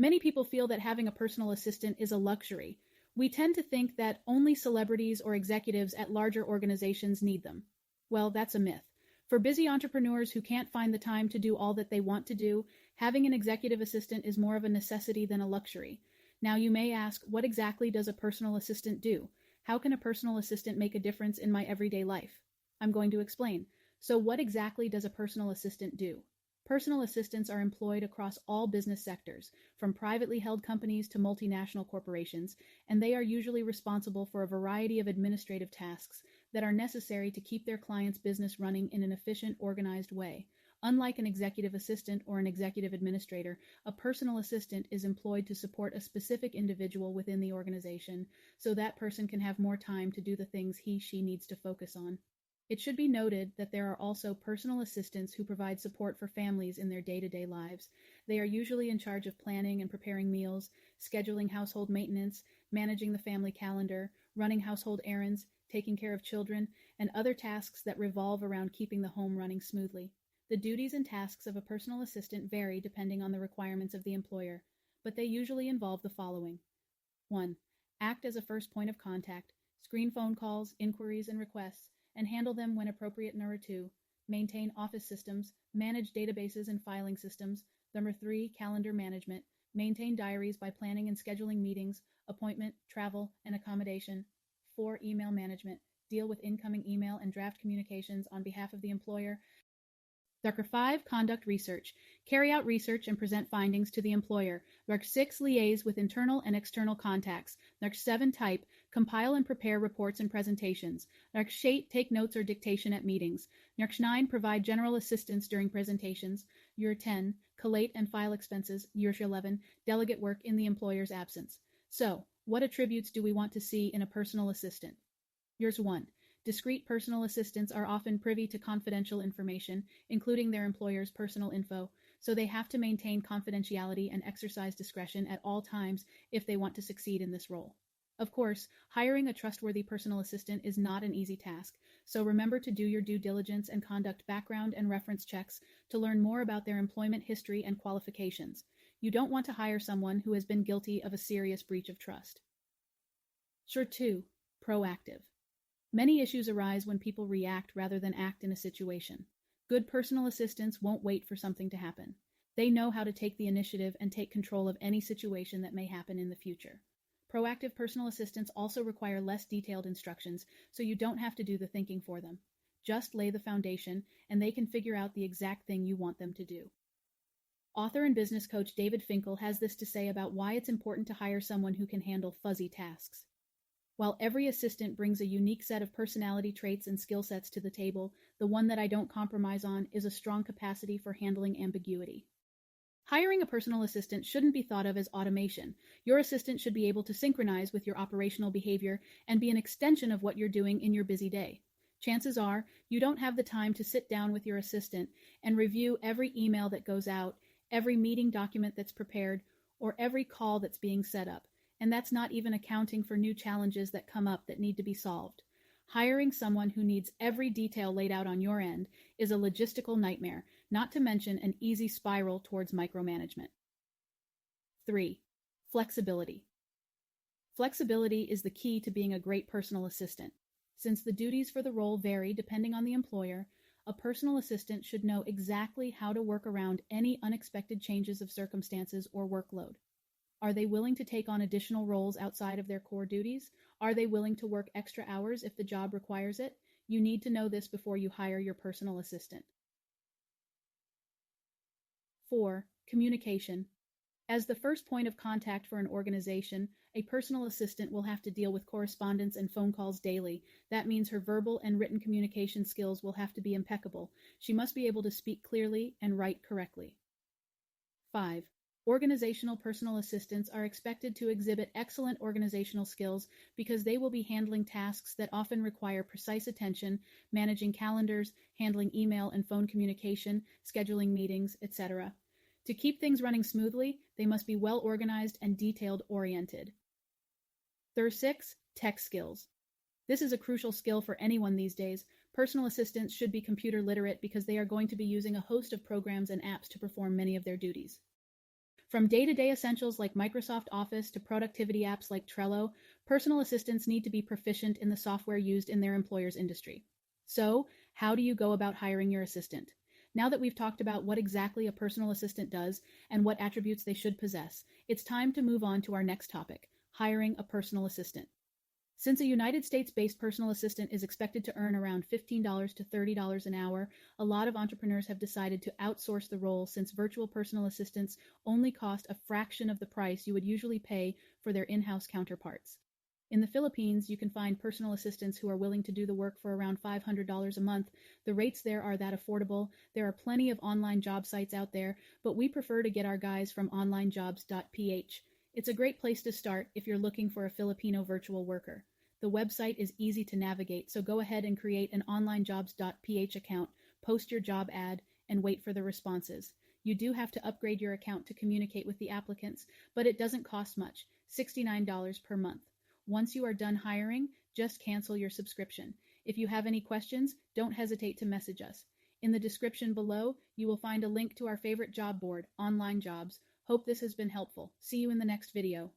Many people feel that having a personal assistant is a luxury. We tend to think that only celebrities or executives at larger organizations need them. Well, that's a myth. For busy entrepreneurs who can't find the time to do all that they want to do, having an executive assistant is more of a necessity than a luxury. Now you may ask, what exactly does a personal assistant do? How can a personal assistant make a difference in my everyday life? I'm going to explain. So what exactly does a personal assistant do? Personal assistants are employed across all business sectors, from privately held companies to multinational corporations, and they are usually responsible for a variety of administrative tasks that are necessary to keep their clients' business running in an efficient, organized way. Unlike an executive assistant or an executive administrator, a personal assistant is employed to support a specific individual within the organization, so that person can have more time to do the things he/she needs to focus on. It should be noted that there are also personal assistants who provide support for families in their day-to-day lives. They are usually in charge of planning and preparing meals, scheduling household maintenance, managing the family calendar, running household errands, taking care of children, and other tasks that revolve around keeping the home running smoothly. The duties and tasks of a personal assistant vary depending on the requirements of the employer, but they usually involve the following. 1. Act as a first point of contact, screen phone calls, inquiries, and requests, and handle them when appropriate. Number 2, maintain office systems, manage databases and filing systems. Number 3, calendar management, maintain diaries by planning and scheduling meetings, appointment, travel, and accommodation. 4, email management, deal with incoming email and draft communications on behalf of the employer. Number 5, conduct research. Carry out research and present findings to the employer. Number 6, liaise with internal and external contacts. Number 7, type, compile and prepare reports and presentations. Number 8, take notes or dictation at meetings. Number 9, provide general assistance during presentations. Number 10, collate and file expenses. Number 11, delegate work in the employer's absence. So, what attributes do we want to see in a personal assistant? Here's 1. Discreet personal assistants are often privy to confidential information, including their employer's personal info, so they have to maintain confidentiality and exercise discretion at all times if they want to succeed in this role. Of course, hiring a trustworthy personal assistant is not an easy task, so remember to do your due diligence and conduct background and reference checks to learn more about their employment history and qualifications. You don't want to hire someone who has been guilty of a serious breach of trust. 2. Proactive. Many issues arise when people react rather than act in a situation. Good personal assistants won't wait for something to happen. They know how to take the initiative and take control of any situation that may happen in the future. Proactive personal assistants also require less detailed instructions, so you don't have to do the thinking for them. Just lay the foundation, and they can figure out the exact thing you want them to do. Author and business coach David Finkel has this to say about why it's important to hire someone who can handle fuzzy tasks. While every assistant brings a unique set of personality traits and skill sets to the table, the one that I don't compromise on is a strong capacity for handling ambiguity. Hiring a personal assistant shouldn't be thought of as automation. Your assistant should be able to synchronize with your operational behavior and be an extension of what you're doing in your busy day. Chances are, you don't have the time to sit down with your assistant and review every email that goes out, every meeting document that's prepared, or every call that's being set up. And that's not even accounting for new challenges that come up that need to be solved. Hiring someone who needs every detail laid out on your end is a logistical nightmare, not to mention an easy spiral towards micromanagement. 3. Flexibility. Flexibility is the key to being a great personal assistant. Since the duties for the role vary depending on the employer, a personal assistant should know exactly how to work around any unexpected changes of circumstances or workload. Are they willing to take on additional roles outside of their core duties? Are they willing to work extra hours if the job requires it? You need to know this before you hire your personal assistant. 4. Communication. As the first point of contact for an organization, a personal assistant will have to deal with correspondence and phone calls daily. That means her verbal and written communication skills will have to be impeccable. She must be able to speak clearly and write correctly. 5. Organizational personal assistants are expected to exhibit excellent organizational skills because they will be handling tasks that often require precise attention, managing calendars, handling email and phone communication, scheduling meetings, etc. To keep things running smoothly, they must be well organized and detailed-oriented. 6. Tech skills. This is a crucial skill for anyone these days. Personal assistants should be computer literate because they are going to be using a host of programs and apps to perform many of their duties. From day-to-day essentials like Microsoft Office to productivity apps like Trello, personal assistants need to be proficient in the software used in their employer's industry. So, how do you go about hiring your assistant? Now that we've talked about what exactly a personal assistant does and what attributes they should possess, it's time to move on to our next topic, hiring a personal assistant. Since a United States-based personal assistant is expected to earn around $15 to $30 an hour, a lot of entrepreneurs have decided to outsource the role since virtual personal assistants only cost a fraction of the price you would usually pay for their in-house counterparts. In the Philippines, you can find personal assistants who are willing to do the work for around $500 a month. The rates there are that affordable. There are plenty of online job sites out there, but we prefer to get our guys from onlinejobs.ph. It's a great place to start if you're looking for a Filipino virtual worker. The website is easy to navigate, so go ahead and create an onlinejobs.ph account, post your job ad, and wait for the responses. You do have to upgrade your account to communicate with the applicants, but it doesn't cost much, $69 per month. Once you are done hiring, just cancel your subscription. If you have any questions, don't hesitate to message us. In the description below, you will find a link to our favorite job board, Online Jobs. Hope this has been helpful. See you in the next video.